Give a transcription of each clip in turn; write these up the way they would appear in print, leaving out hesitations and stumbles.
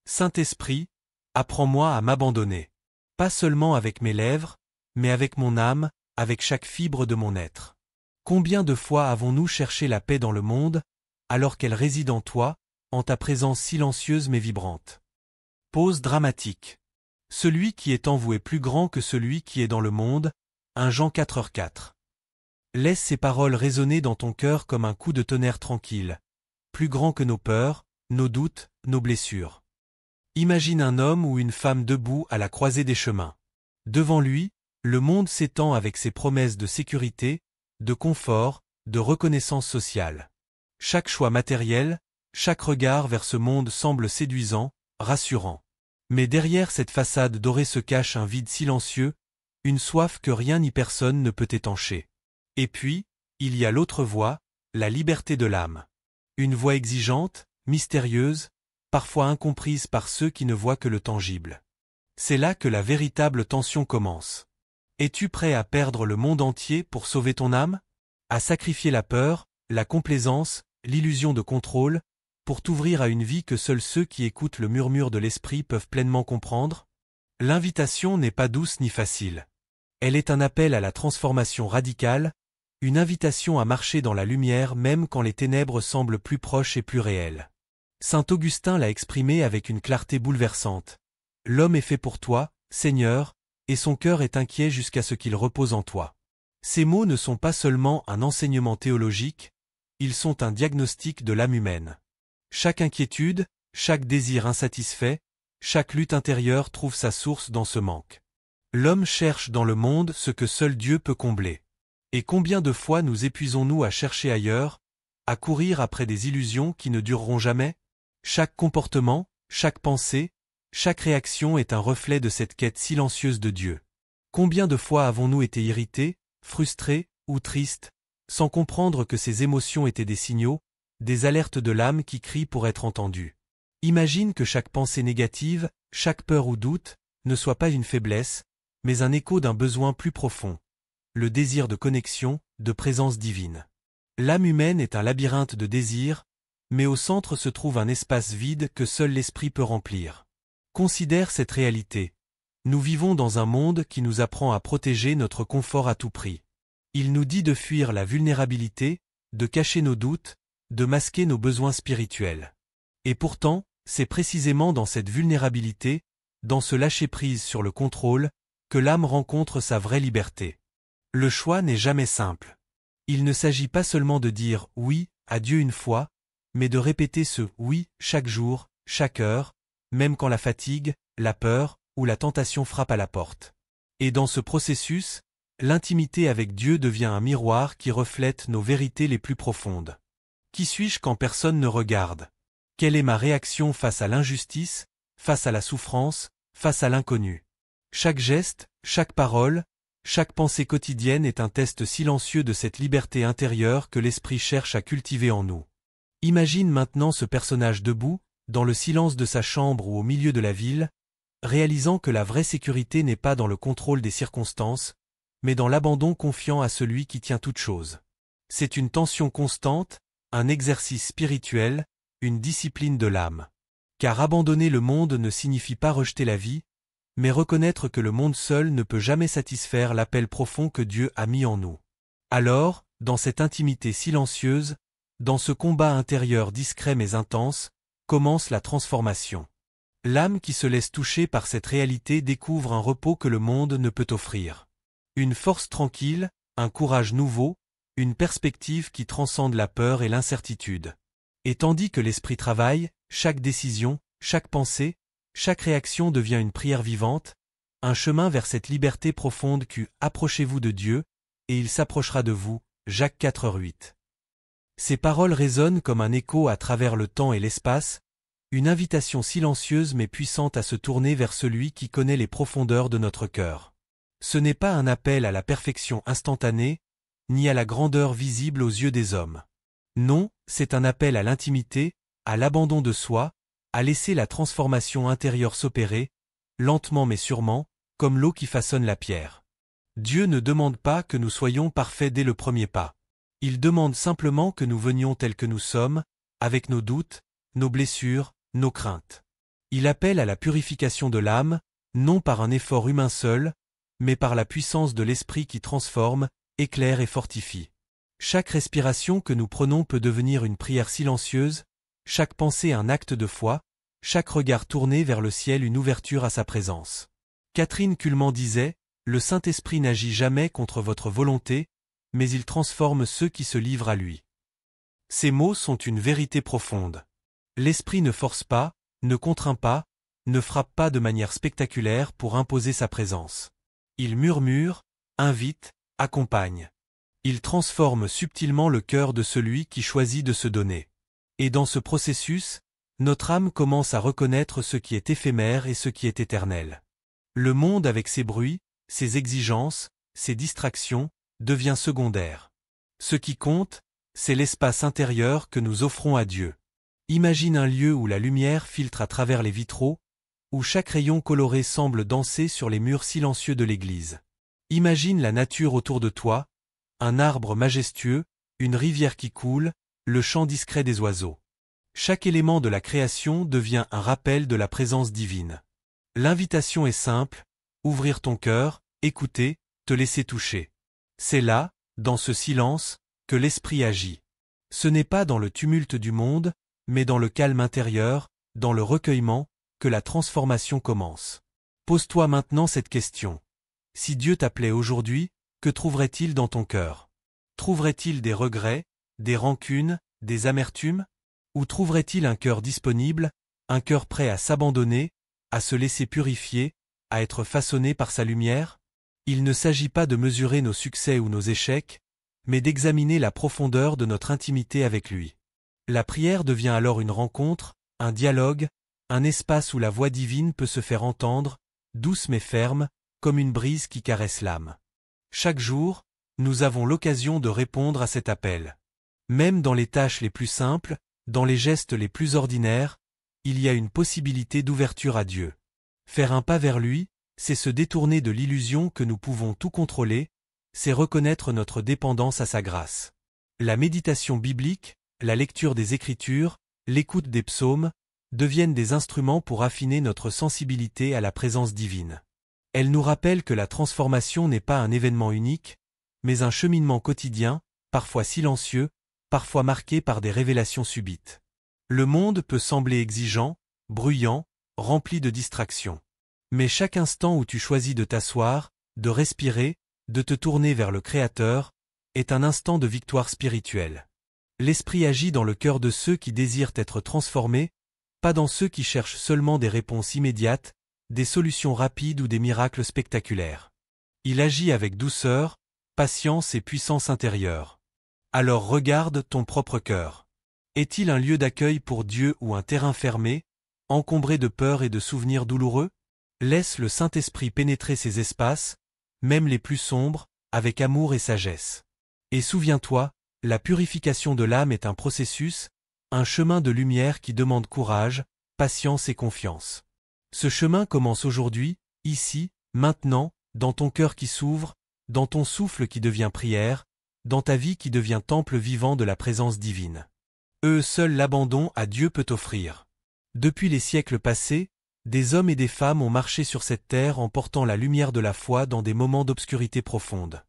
Saint-Esprit, apprends-moi à m'abandonner. Pas seulement avec mes lèvres, mais avec mon âme, avec chaque fibre de mon être. Combien de fois avons-nous cherché la paix dans le monde, alors qu'elle réside en toi, en ta présence silencieuse mais vibrante? Pause dramatique. Celui qui est en vous est plus grand que celui qui est dans le monde, 1 Jean 4h4. Laisse ces paroles résonner dans ton cœur comme un coup de tonnerre tranquille, plus grand que nos peurs, nos doutes, nos blessures. Imagine un homme ou une femme debout à la croisée des chemins. Devant lui, le monde s'étend avec ses promesses de sécurité, de confort, de reconnaissance sociale. Chaque choix matériel, chaque regard vers ce monde semble séduisant, rassurant. Mais derrière cette façade dorée se cache un vide silencieux, une soif que rien ni personne ne peut étancher. Et puis, il y a l'autre voie, la liberté de l'âme. Une voie exigeante, mystérieuse, parfois incomprise par ceux qui ne voient que le tangible. C'est là que la véritable tension commence. Es-tu prêt à perdre le monde entier pour sauver ton âme? À sacrifier la peur, la complaisance, l'illusion de contrôle, pour t'ouvrir à une vie que seuls ceux qui écoutent le murmure de l'esprit peuvent pleinement comprendre? L'invitation n'est pas douce ni facile. Elle est un appel à la transformation radicale, une invitation à marcher dans la lumière même quand les ténèbres semblent plus proches et plus réelles. Saint Augustin l'a exprimé avec une clarté bouleversante. L'homme est fait pour toi, Seigneur, et son cœur est inquiet jusqu'à ce qu'il repose en toi. Ces mots ne sont pas seulement un enseignement théologique, ils sont un diagnostic de l'âme humaine. Chaque inquiétude, chaque désir insatisfait, chaque lutte intérieure trouve sa source dans ce manque. L'homme cherche dans le monde ce que seul Dieu peut combler. Et combien de fois nous épuisons-nous à chercher ailleurs, à courir après des illusions qui ne dureront jamais? Chaque comportement, chaque pensée, chaque réaction est un reflet de cette quête silencieuse de Dieu. Combien de fois avons-nous été irrités, frustrés ou tristes, sans comprendre que ces émotions étaient des signaux, des alertes de l'âme qui crient pour être entendues? Imagine que chaque pensée négative, chaque peur ou doute, ne soit pas une faiblesse, mais un écho d'un besoin plus profond. Le désir de connexion, de présence divine. L'âme humaine est un labyrinthe de désirs, mais au centre se trouve un espace vide que seul l'esprit peut remplir. Considère cette réalité. Nous vivons dans un monde qui nous apprend à protéger notre confort à tout prix. Il nous dit de fuir la vulnérabilité, de cacher nos doutes, de masquer nos besoins spirituels. Et pourtant, c'est précisément dans cette vulnérabilité, dans ce lâcher-prise sur le contrôle, que l'âme rencontre sa vraie liberté. Le choix n'est jamais simple. Il ne s'agit pas seulement de dire « oui » à Dieu une fois, mais de répéter ce « oui » chaque jour, chaque heure, même quand la fatigue, la peur ou la tentation frappent à la porte. Et dans ce processus, l'intimité avec Dieu devient un miroir qui reflète nos vérités les plus profondes. Qui suis-je quand personne ne regarde? Quelle est ma réaction face à l'injustice, face à la souffrance, face à l'inconnu? Chaque geste, chaque parole, chaque pensée quotidienne est un test silencieux de cette liberté intérieure que l'esprit cherche à cultiver en nous. Imagine maintenant ce personnage debout, dans le silence de sa chambre ou au milieu de la ville, réalisant que la vraie sécurité n'est pas dans le contrôle des circonstances, mais dans l'abandon confiant à celui qui tient toute chose. C'est une tension constante, un exercice spirituel, une discipline de l'âme. Car abandonner le monde ne signifie pas rejeter la vie, mais reconnaître que le monde seul ne peut jamais satisfaire l'appel profond que Dieu a mis en nous. Alors, dans cette intimité silencieuse, dans ce combat intérieur discret mais intense, commence la transformation. L'âme qui se laisse toucher par cette réalité découvre un repos que le monde ne peut offrir. Une force tranquille, un courage nouveau, une perspective qui transcende la peur et l'incertitude. Et tandis que l'esprit travaille, chaque décision, chaque pensée, chaque réaction devient une prière vivante, un chemin vers cette liberté profonde que « Approchez-vous de Dieu, et il s'approchera de vous » Jacques 4h8. Ces paroles résonnent comme un écho à travers le temps et l'espace, une invitation silencieuse mais puissante à se tourner vers celui qui connaît les profondeurs de notre cœur. Ce n'est pas un appel à la perfection instantanée, ni à la grandeur visible aux yeux des hommes. Non, c'est un appel à l'intimité, à l'abandon de soi, à laisser la transformation intérieure s'opérer, lentement mais sûrement, comme l'eau qui façonne la pierre. Dieu ne demande pas que nous soyons parfaits dès le premier pas. Il demande simplement que nous venions tels que nous sommes, avec nos doutes, nos blessures, nos craintes. Il appelle à la purification de l'âme, non par un effort humain seul, mais par la puissance de l'Esprit qui transforme, éclaire et fortifie. Chaque respiration que nous prenons peut devenir une prière silencieuse, chaque pensée un acte de foi, chaque regard tourné vers le ciel une ouverture à sa présence. Catherine Kuhlman disait, « Le Saint-Esprit n'agit jamais contre votre volonté, mais il transforme ceux qui se livrent à lui. » Ces mots sont une vérité profonde. L'Esprit ne force pas, ne contraint pas, ne frappe pas de manière spectaculaire pour imposer sa présence. Il murmure, invite, accompagne. Il transforme subtilement le cœur de celui qui choisit de se donner. Et dans ce processus, notre âme commence à reconnaître ce qui est éphémère et ce qui est éternel. Le monde avec ses bruits, ses exigences, ses distractions, devient secondaire. Ce qui compte, c'est l'espace intérieur que nous offrons à Dieu. Imagine un lieu où la lumière filtre à travers les vitraux, où chaque rayon coloré semble danser sur les murs silencieux de l'église. Imagine la nature autour de toi, un arbre majestueux, une rivière qui coule, le chant discret des oiseaux. Chaque élément de la création devient un rappel de la présence divine. L'invitation est simple, ouvrir ton cœur, écouter, te laisser toucher. C'est là, dans ce silence, que l'Esprit agit. Ce n'est pas dans le tumulte du monde, mais dans le calme intérieur, dans le recueillement, que la transformation commence. Pose-toi maintenant cette question. Si Dieu t'appelait aujourd'hui, que trouverait-il dans ton cœur? Trouverait-il des regrets, des rancunes, des amertumes? Ou trouverait-il un cœur disponible, un cœur prêt à s'abandonner, à se laisser purifier, à être façonné par sa lumière? Il ne s'agit pas de mesurer nos succès ou nos échecs, mais d'examiner la profondeur de notre intimité avec lui. La prière devient alors une rencontre, un dialogue, un espace où la voix divine peut se faire entendre, douce mais ferme, comme une brise qui caresse l'âme. Chaque jour, nous avons l'occasion de répondre à cet appel. Même dans les tâches les plus simples, dans les gestes les plus ordinaires, il y a une possibilité d'ouverture à Dieu. Faire un pas vers lui, c'est se détourner de l'illusion que nous pouvons tout contrôler, c'est reconnaître notre dépendance à sa grâce. La méditation biblique, la lecture des Écritures, l'écoute des psaumes, deviennent des instruments pour affiner notre sensibilité à la présence divine. Elles nous rappellent que la transformation n'est pas un événement unique, mais un cheminement quotidien, parfois silencieux, parfois marqué par des révélations subites. Le monde peut sembler exigeant, bruyant, rempli de distractions. Mais chaque instant où tu choisis de t'asseoir, de respirer, de te tourner vers le Créateur, est un instant de victoire spirituelle. L'Esprit agit dans le cœur de ceux qui désirent être transformés, pas dans ceux qui cherchent seulement des réponses immédiates, des solutions rapides ou des miracles spectaculaires. Il agit avec douceur, patience et puissance intérieure. Alors regarde ton propre cœur. Est-il un lieu d'accueil pour Dieu ou un terrain fermé, encombré de peur et de souvenirs douloureux? Laisse le Saint-Esprit pénétrer ces espaces, même les plus sombres, avec amour et sagesse. Et souviens-toi, la purification de l'âme est un processus, un chemin de lumière qui demande courage, patience et confiance. Ce chemin commence aujourd'hui, ici, maintenant, dans ton cœur qui s'ouvre, dans ton souffle qui devient prière, dans ta vie qui devient temple vivant de la présence divine. Seul l'abandon à Dieu peut offrir. Depuis les siècles passés, des hommes et des femmes ont marché sur cette terre en portant la lumière de la foi dans des moments d'obscurité profonde.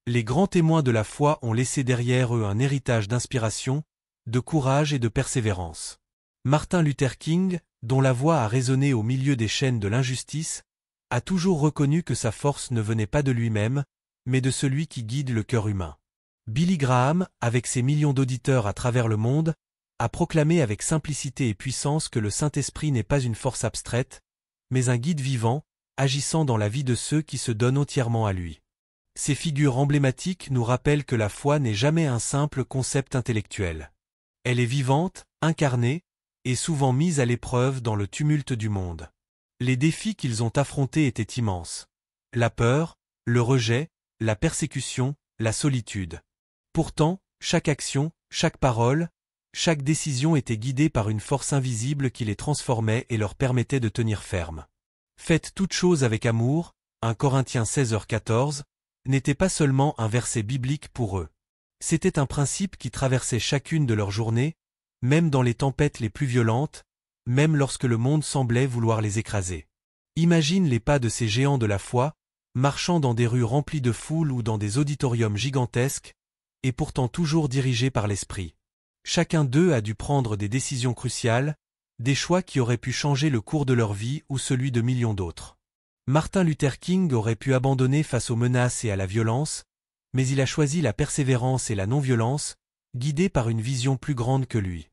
Les grands témoins de la foi ont laissé derrière eux un héritage d'inspiration, de courage et de persévérance. Martin Luther King, dont la voix a résonné au milieu des chaînes de l'injustice, a toujours reconnu que sa force ne venait pas de lui-même, mais de celui qui guide le cœur humain. Billy Graham, avec ses millions d'auditeurs à travers le monde, a proclamé avec simplicité et puissance que le Saint-Esprit n'est pas une force abstraite, mais un guide vivant, agissant dans la vie de ceux qui se donnent entièrement à lui. Ces figures emblématiques nous rappellent que la foi n'est jamais un simple concept intellectuel. Elle est vivante, incarnée, et souvent mise à l'épreuve dans le tumulte du monde. Les défis qu'ils ont affrontés étaient immenses. La peur, le rejet, la persécution, la solitude. Pourtant, chaque action, chaque parole, chaque décision était guidée par une force invisible qui les transformait et leur permettait de tenir ferme. Faites toutes choses avec amour, 1 Corinthiens 16h14, n'était pas seulement un verset biblique pour eux. C'était un principe qui traversait chacune de leurs journées, même dans les tempêtes les plus violentes, même lorsque le monde semblait vouloir les écraser. Imagine les pas de ces géants de la foi, marchant dans des rues remplies de foule ou dans des auditoriums gigantesques, et pourtant toujours dirigés par l'esprit. Chacun d'eux a dû prendre des décisions cruciales, des choix qui auraient pu changer le cours de leur vie ou celui de millions d'autres. Martin Luther King aurait pu abandonner face aux menaces et à la violence, mais il a choisi la persévérance et la non-violence, guidé par une vision plus grande que lui.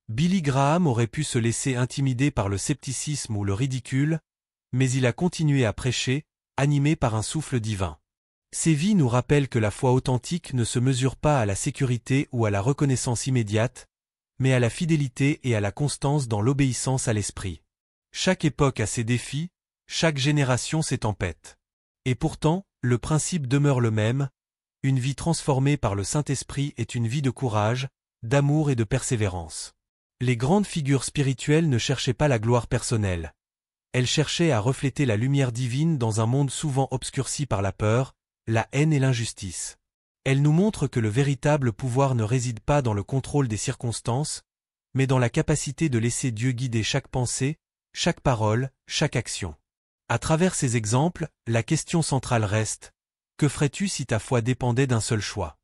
Billy Graham aurait pu se laisser intimider par le scepticisme ou le ridicule, mais il a continué à prêcher, animé par un souffle divin. Ces vies nous rappellent que la foi authentique ne se mesure pas à la sécurité ou à la reconnaissance immédiate, mais à la fidélité et à la constance dans l'obéissance à l'esprit. Chaque époque a ses défis, chaque génération ses tempêtes. Et pourtant, le principe demeure le même, une vie transformée par le Saint-Esprit est une vie de courage, d'amour et de persévérance. Les grandes figures spirituelles ne cherchaient pas la gloire personnelle. Elles cherchaient à refléter la lumière divine dans un monde souvent obscurci par la peur, la haine et l'injustice. Elles nous montrent que le véritable pouvoir ne réside pas dans le contrôle des circonstances, mais dans la capacité de laisser Dieu guider chaque pensée, chaque parole, chaque action. À travers ces exemples, la question centrale reste: que ferais-tu si ta foi dépendait d'un seul choix?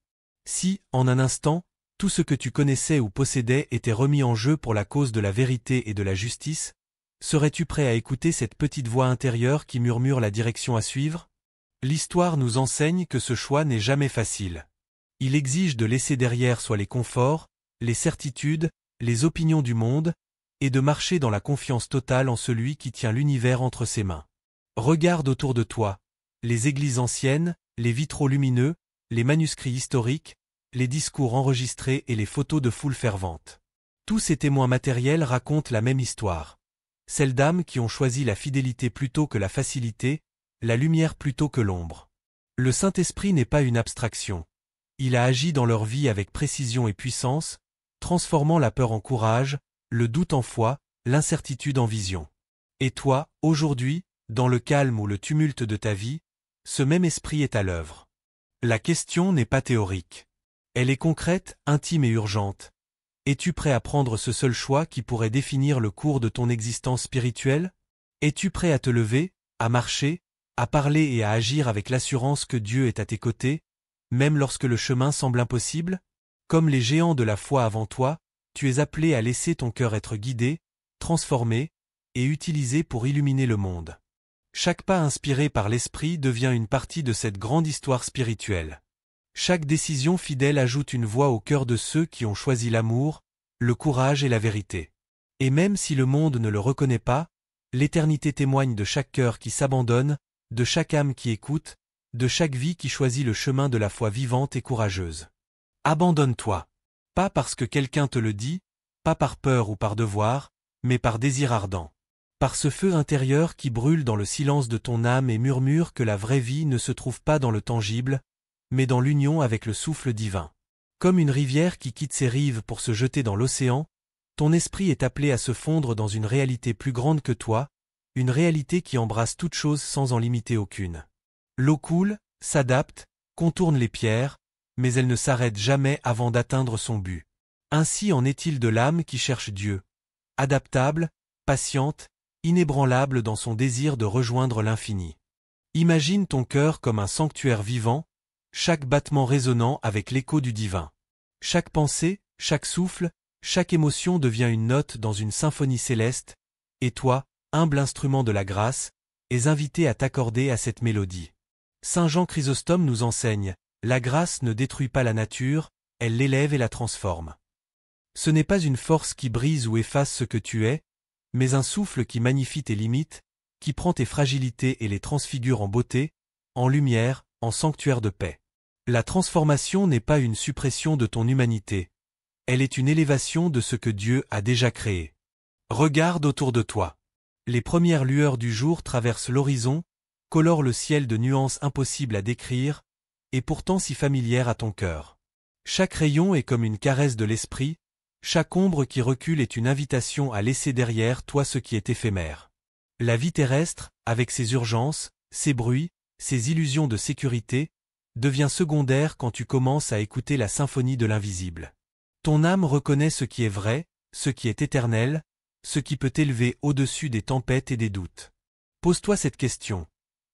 Si, en un instant, tout ce que tu connaissais ou possédais était remis en jeu pour la cause de la vérité et de la justice, serais-tu prêt à écouter cette petite voix intérieure qui murmure la direction à suivre? L'histoire nous enseigne que ce choix n'est jamais facile. Il exige de laisser derrière soit les conforts, les certitudes, les opinions du monde, et de marcher dans la confiance totale en celui qui tient l'univers entre ses mains. Regarde autour de toi, les églises anciennes, les vitraux lumineux, les manuscrits historiques, les discours enregistrés et les photos de foules ferventes. Tous ces témoins matériels racontent la même histoire. Celles d'âmes qui ont choisi la fidélité plutôt que la facilité, la lumière plutôt que l'ombre. Le Saint-Esprit n'est pas une abstraction. Il a agi dans leur vie avec précision et puissance, transformant la peur en courage, le doute en foi, l'incertitude en vision. Et toi, aujourd'hui, dans le calme ou le tumulte de ta vie, ce même esprit est à l'œuvre. La question n'est pas théorique. Elle est concrète, intime et urgente. Es-tu prêt à prendre ce seul choix qui pourrait définir le cours de ton existence spirituelle? Es-tu prêt à te lever, à marcher, à parler et à agir avec l'assurance que Dieu est à tes côtés, même lorsque le chemin semble impossible? Comme les géants de la foi avant toi, tu es appelé à laisser ton cœur être guidé, transformé, et utilisé pour illuminer le monde. Chaque pas inspiré par l'Esprit devient une partie de cette grande histoire spirituelle. Chaque décision fidèle ajoute une voix au cœur de ceux qui ont choisi l'amour, le courage et la vérité. Et même si le monde ne le reconnaît pas, l'éternité témoigne de chaque cœur qui s'abandonne, de chaque âme qui écoute, de chaque vie qui choisit le chemin de la foi vivante et courageuse. Abandonne-toi. Pas parce que quelqu'un te le dit, pas par peur ou par devoir, mais par désir ardent. Par ce feu intérieur qui brûle dans le silence de ton âme et murmure que la vraie vie ne se trouve pas dans le tangible, mais dans l'union avec le souffle divin. Comme une rivière qui quitte ses rives pour se jeter dans l'océan, ton esprit est appelé à se fondre dans une réalité plus grande que toi, une réalité qui embrasse toute chose sans en limiter aucune. L'eau coule, s'adapte, contourne les pierres, mais elle ne s'arrête jamais avant d'atteindre son but. Ainsi en est-il de l'âme qui cherche Dieu. Adaptable, patiente, inébranlable dans son désir de rejoindre l'infini. Imagine ton cœur comme un sanctuaire vivant, chaque battement résonnant avec l'écho du divin. Chaque pensée, chaque souffle, chaque émotion devient une note dans une symphonie céleste, et toi, humble instrument de la grâce, es invité à t'accorder à cette mélodie. Saint Jean Chrysostome nous enseigne: la grâce ne détruit pas la nature, elle l'élève et la transforme. Ce n'est pas une force qui brise ou efface ce que tu es, mais un souffle qui magnifie tes limites, qui prend tes fragilités et les transfigure en beauté, en lumière, en sanctuaire de paix. La transformation n'est pas une suppression de ton humanité. Elle est une élévation de ce que Dieu a déjà créé. Regarde autour de toi. Les premières lueurs du jour traversent l'horizon, colorent le ciel de nuances impossibles à décrire, et pourtant si familières à ton cœur. Chaque rayon est comme une caresse de l'esprit, chaque ombre qui recule est une invitation à laisser derrière toi ce qui est éphémère. La vie terrestre, avec ses urgences, ses bruits, ses illusions de sécurité, devient secondaire quand tu commences à écouter la symphonie de l'invisible. Ton âme reconnaît ce qui est vrai, ce qui est éternel, ce qui peut t'élever au-dessus des tempêtes et des doutes. Pose-toi cette question.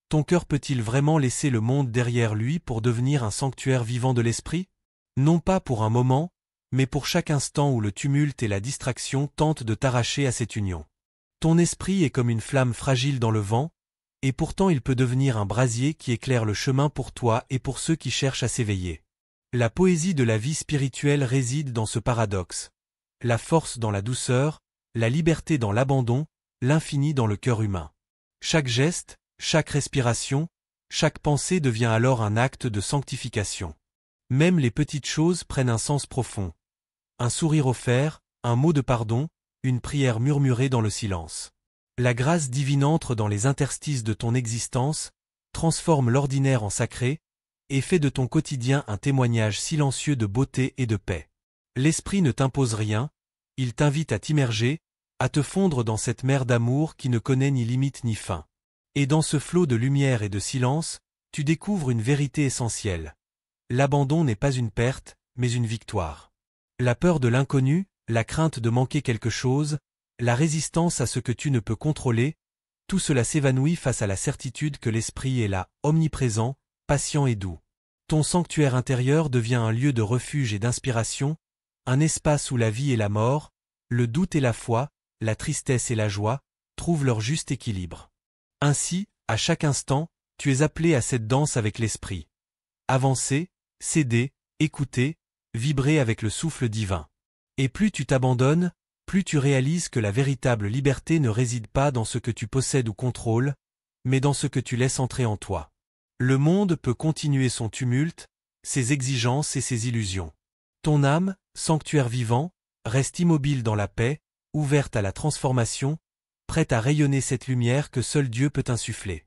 Ton cœur peut-il vraiment laisser le monde derrière lui pour devenir un sanctuaire vivant de l'esprit? Non pas pour un moment, mais pour chaque instant où le tumulte et la distraction tentent de t'arracher à cette union. Ton esprit est comme une flamme fragile dans le vent, et pourtant il peut devenir un brasier qui éclaire le chemin pour toi et pour ceux qui cherchent à s'éveiller. La poésie de la vie spirituelle réside dans ce paradoxe. La force dans la douceur, la liberté dans l'abandon, l'infini dans le cœur humain. Chaque geste, chaque respiration, chaque pensée devient alors un acte de sanctification. Même les petites choses prennent un sens profond. Un sourire offert, un mot de pardon, une prière murmurée dans le silence. La grâce divine entre dans les interstices de ton existence, transforme l'ordinaire en sacré, et fait de ton quotidien un témoignage silencieux de beauté et de paix. L'esprit ne t'impose rien, il t'invite à t'immerger, à te fondre dans cette mer d'amour qui ne connaît ni limite ni fin. Et dans ce flot de lumière et de silence, tu découvres une vérité essentielle. L'abandon n'est pas une perte, mais une victoire. La peur de l'inconnu, la crainte de manquer quelque chose, la résistance à ce que tu ne peux contrôler, tout cela s'évanouit face à la certitude que l'esprit est là, omniprésent, patient et doux. Ton sanctuaire intérieur devient un lieu de refuge et d'inspiration, un espace où la vie et la mort, le doute et la foi, la tristesse et la joie, trouvent leur juste équilibre. Ainsi, à chaque instant, tu es appelé à cette danse avec l'esprit. Avancer, céder, écouter, vibrer avec le souffle divin. Et plus tu t'abandonnes, plus tu réalises que la véritable liberté ne réside pas dans ce que tu possèdes ou contrôles, mais dans ce que tu laisses entrer en toi. Le monde peut continuer son tumulte, ses exigences et ses illusions. Ton âme, sanctuaire vivant, reste immobile dans la paix, ouverte à la transformation, prête à rayonner cette lumière que seul Dieu peut insuffler.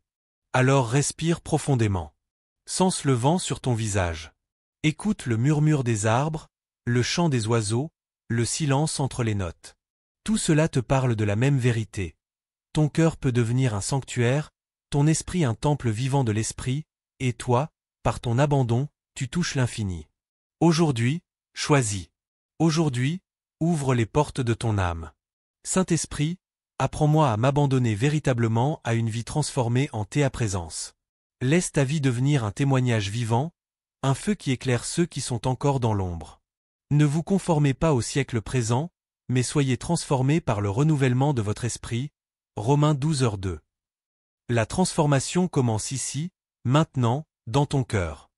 Alors respire profondément. Sens le vent sur ton visage. Écoute le murmure des arbres, le chant des oiseaux, le silence entre les notes. Tout cela te parle de la même vérité. Ton cœur peut devenir un sanctuaire, ton esprit un temple vivant de l'esprit, et toi, par ton abandon, tu touches l'infini. Aujourd'hui, choisis. Aujourd'hui, ouvre les portes de ton âme. Saint-Esprit, apprends-moi à m'abandonner véritablement à une vie transformée en ta présence. Laisse ta vie devenir un témoignage vivant, un feu qui éclaire ceux qui sont encore dans l'ombre. Ne vous conformez pas au siècle présent, mais soyez transformés par le renouvellement de votre esprit. Romains 12h2. La transformation commence ici, maintenant, dans ton cœur.